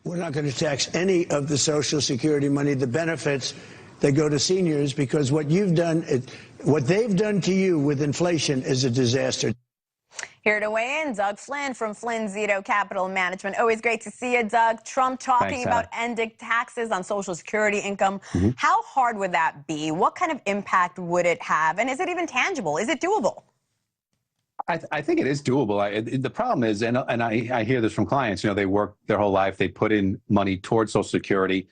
We're not going to tax any of the Social Security money, the benefits that go to seniors, because what you've done, what they've done to you with inflation is a disaster. Here to weigh in, Doug Flynn from Flynn Zito Capital Management. Always great to see you, Doug. Trump talking about ending taxes on Social Security income. How hard would that be? What kind of impact would it have? And is it even tangible? Is it doable? I think it is doable. The problem is, and I hear this from clients, you know, they work their whole life, they put in money towards Social Security,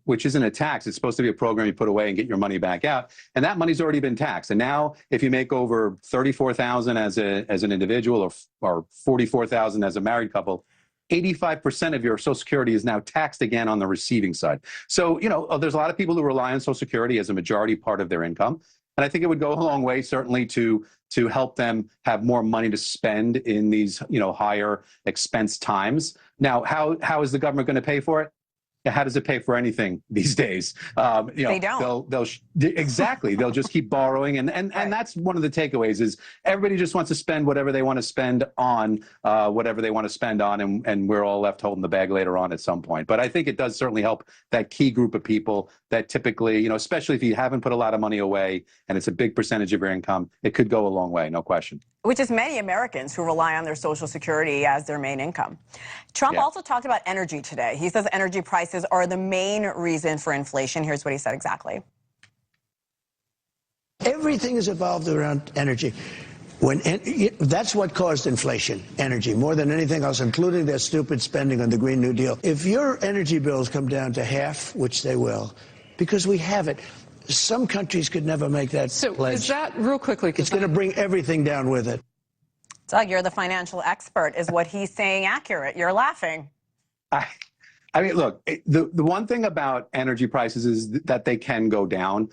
which isn't a tax. It's supposed to be a program you put away and get your money back out. And that money's already been taxed. And now if you make over $34,000 as an individual or $44,000 as a married couple, 85% of your Social Security is now taxed again on the receiving side. So, you know, there's a lot of people who rely on Social Security as a majority part of their income. And I think it would go a long way, certainly, to help them have more money to spend in these, you know, higher expense times. Now, how is the government going to pay for it? How does it pay for anything these days? You know, they don't. Exactly. They'll just keep borrowing, and that's one of the takeaways is everybody just wants to spend whatever they want to spend on whatever they want to spend on, and we're all left holding the bag later on at some point. But I think it does certainly help that key group of people that typically, you know, especially if you haven't put a lot of money away and it's a big percentage of your income, it could go a long way, no question. Which is many Americans who rely on their Social Security as their main income. Trump also talked about energy today. He says energy prices are the main reason for inflation. Here's what he said exactly. Everything is evolved around energy. That's what caused inflation, energy, more than anything else, including their stupid spending on the Green New Deal. If your energy bills come down to half, which they will, because we have it, some countries could never make that pledge. Is that, real quickly, it's going to bring everything down with it. Doug, you're the financial expert. Is what he's saying accurate? You're laughing. I mean, look, the one thing about energy prices is that they can go down.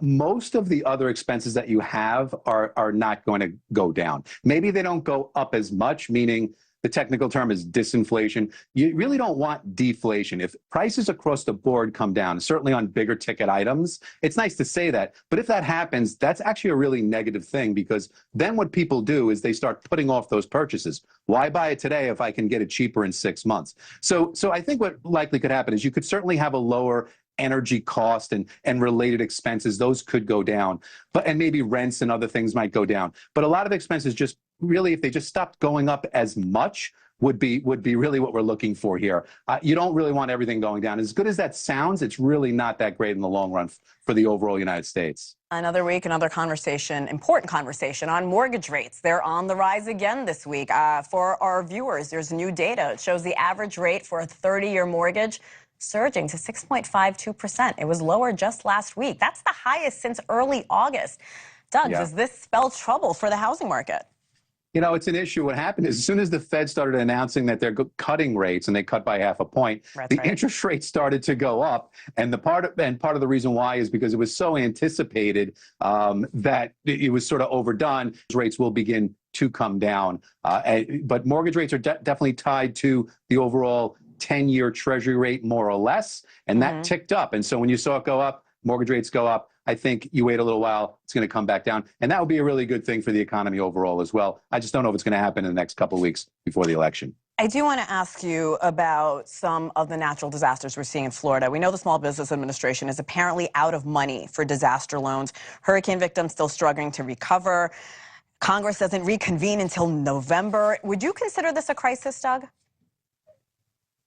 Most of the other expenses that you have are not going to go down. Maybe they don't go up as much, meaning the technical term is disinflation. You really don't want deflation. If prices across the board come down, certainly on bigger ticket items, it's nice to say that. But if that happens, that's actually a really negative thing, because then what people do is they start putting off those purchases. Why buy it today if I can get it cheaper in 6 months? So I think what likely could happen is you could certainly have a lower energy cost and related expenses. Those could go down, and maybe rents and other things might go down. But a lot of expenses just really, if they just stopped going up as much, would be really what we're looking for here. You don't really want everything going down. As good as that sounds, it's really not that great in the long run for the overall United States. Another week, another conversation, important conversation on mortgage rates. They're on the rise again this week. For our viewers, there's new data. It shows the average rate for a 30-year mortgage surging to 6.52%. It was lower just last week. That's the highest since early August. Doug, does this spell trouble for the housing market? You know, it's an issue. What happened is as soon as the Fed started announcing that they're cutting rates, and they cut by half a point, interest rates started to go up. And part of the reason why is because it was so anticipated that it was sort of overdone. Rates will begin to come down. But mortgage rates are definitely tied to the overall 10-year Treasury rate, more or less. And that ticked up. And so when you saw it go up, mortgage rates go up. I think you wait a little while, it's going to come back down. And that would be a really good thing for the economy overall as well. I just don't know if it's going to happen in the next couple of weeks before the election. I do want to ask you about some of the natural disasters we're seeing in Florida. We know the Small Business Administration is apparently out of money for disaster loans. Hurricane victims still struggling to recover. Congress doesn't reconvene until November. Would you consider this a crisis, Doug?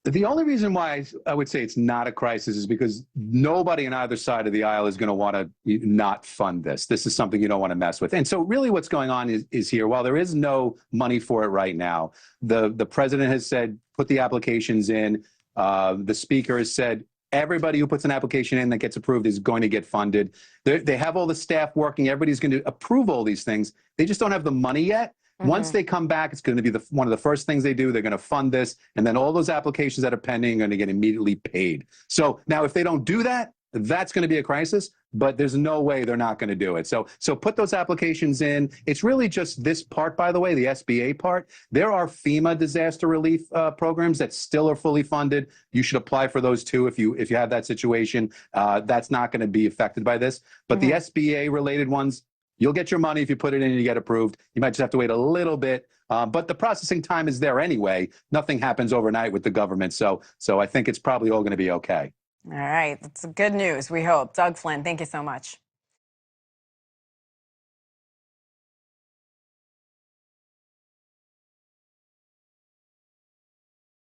The only reason why I would say it's not a crisis is because nobody on either side of the aisle is going to want to not fund this. This is something you don't want to mess with. And so really what's going on is here, while there is no money for it right now, the president has said, put the applications in. The speaker has said, everybody who puts an application in that gets approved is going to get funded. They have all the staff working. Everybody's going to approve all these things. They just don't have the money yet. Once they come back, it's going to be one of the first things they do. They're going to fund this, and then all those applications that are pending are going to get immediately paid. So now if they don't do that, that's going to be a crisis, but there's no way they're not going to do it. So put those applications in. It's really just this part, by the way, the SBA part. There are FEMA disaster relief programs that still are fully funded. You should apply for those too if you have that situation. That's not going to be affected by this. But the SBA related ones, You'll get your money if you put it in and you get approved. You might just have to wait a little bit. But the processing time is there anyway. Nothing happens overnight with the government. So I think it's probably all going to be okay. All right. That's good news, we hope. Doug Flynn, thank you so much.